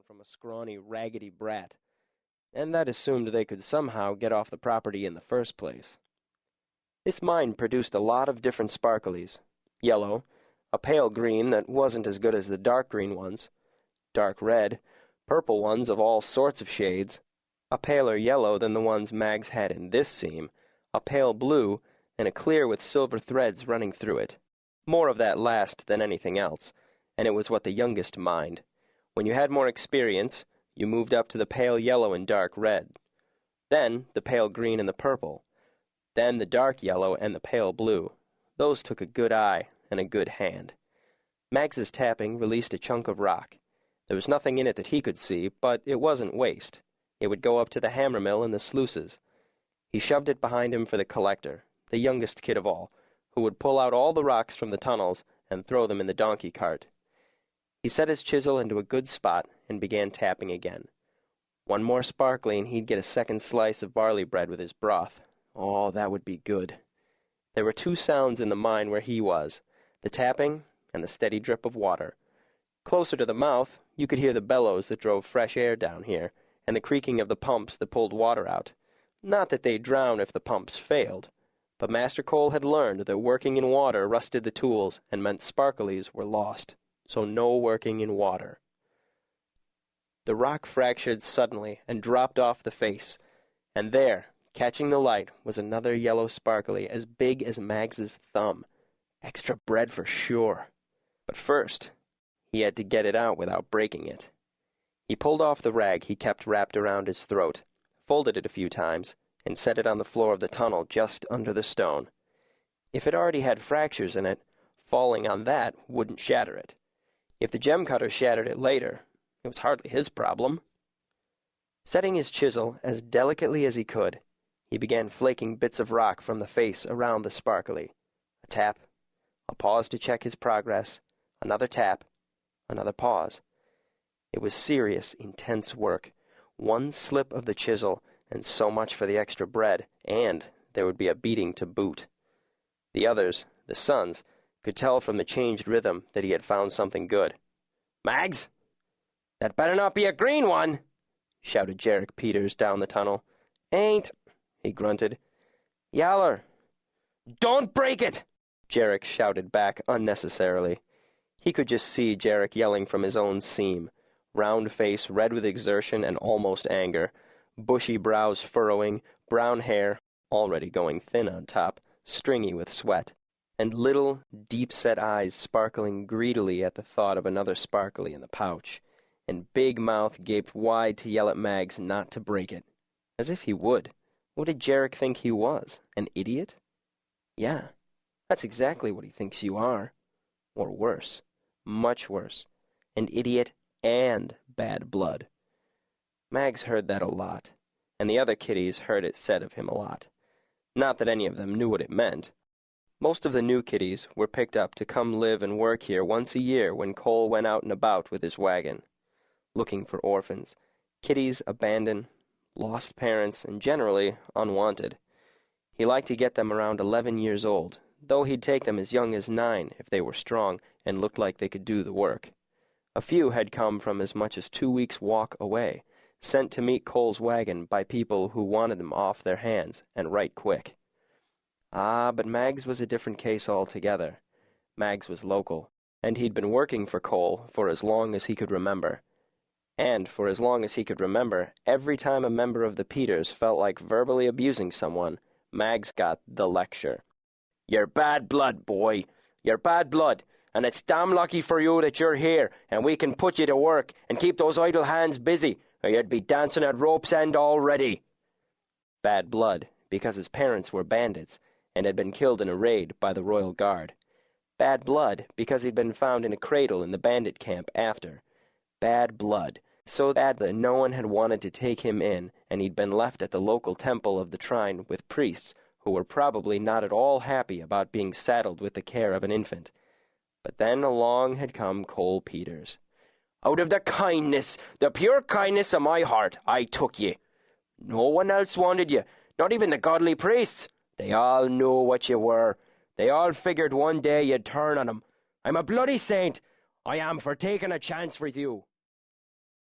from a scrawny, raggedy brat, and that assumed they could somehow get off the property in the first place. This mine produced a lot of different sparklies: yellow, a pale green that wasn't as good as the dark green ones, dark red, purple ones of all sorts of shades, a paler yellow than the ones Mags had in this seam, a pale blue, and a clear with silver threads running through it. More of that last than anything else, and it was what the youngest mined. When you had more experience, you moved up to the pale yellow and dark red, then the pale green and the purple, then the dark yellow and the pale blue. Those took a good eye and a good hand. Mags's tapping released a chunk of rock. There was nothing in it that he could see, but it wasn't waste. It would go up to the hammer mill and the sluices. He shoved it behind him for the collector, the youngest kid of all, who would pull out all the rocks from the tunnels and throw them in the donkey cart. He set his chisel into a good spot and began tapping again. One more sparkly and he'd get a second slice of barley bread with his broth. Oh, that would be good. There were two sounds in the mine where he was, the tapping and the steady drip of water. Closer to the mouth, you could hear the bellows that drove fresh air down here, and the creaking of the pumps that pulled water out. Not that they'd drown if the pumps failed, but Master Cole had learned that working in water rusted the tools and meant sparklies were lost, so no working in water. The rock fractured suddenly and dropped off the face, and there, catching the light, was another yellow sparkly as big as Mags's thumb. Extra bread for sure. But first, he had to get it out without breaking it. He pulled off the rag he kept wrapped around his throat, folded it a few times, and set it on the floor of the tunnel just under the stone. If it already had fractures in it, falling on that wouldn't shatter it. If the gem cutter shattered it later, it was hardly his problem. Setting his chisel as delicately as he could, he began flaking bits of rock from the face around the sparkly. A tap, a pause to check his progress, another tap, another pause. It was serious, intense work. One slip of the chisel, and so much for the extra bread, and there would be a beating to boot. The others, the sons, could tell from the changed rhythm that he had found something good. "Mags, that better not be a green one," shouted Cole Pieters down the tunnel. "Ain't," he grunted. "Yaller." "Don't break it!" Jarek shouted back unnecessarily. He could just see Jarek yelling from his own seam, round face red with exertion and almost anger, bushy brows furrowing, brown hair, already going thin on top, stringy with sweat, and little, deep-set eyes sparkling greedily at the thought of another sparkly in the pouch, and big mouth gaped wide to yell at Mags not to break it. As if he would. What did Jarek think he was? An idiot? Yeah, that's exactly what he thinks you are. Or worse. Much worse. An idiot and bad blood. Mags heard that a lot, and the other kiddies heard it said of him a lot. Not that any of them knew what it meant. Most of the new kiddies were picked up to come live and work here once a year when Cole went out and about with his wagon, looking for orphans, kiddies abandoned, lost parents, and generally unwanted. He liked to get them around 11 years old, though he'd take them as young as 9 if they were strong and looked like they could do the work. A few had come from as much as 2 weeks' walk away, sent to meet Cole's wagon by people who wanted them off their hands, and right quick. Ah, but Mags was a different case altogether. Mags was local, and he'd been working for Cole for as long as he could remember. And for as long as he could remember, every time a member of the Pieters felt like verbally abusing someone, Mags got the lecture. "You're bad blood, boy. You're bad blood, and it's damn lucky for you that you're here, and we can put you to work and keep those idle hands busy, or you'd be dancing at rope's end already." Bad blood, because his parents were bandits, and had been killed in a raid by the Royal Guard. Bad blood, because he'd been found in a cradle in the bandit camp after. Bad blood, so bad that no one had wanted to take him in, and he'd been left at the local temple of the shrine with priests who were probably not at all happy about being saddled with the care of an infant. But then along had come Cole Pieters. "Out of the kindness, the pure kindness of my heart, I took ye. No one else wanted you, not even the godly priests. They all knew what you were. They all figured one day you'd turn on 'em. I'm a bloody saint, I am, for taking a chance with you."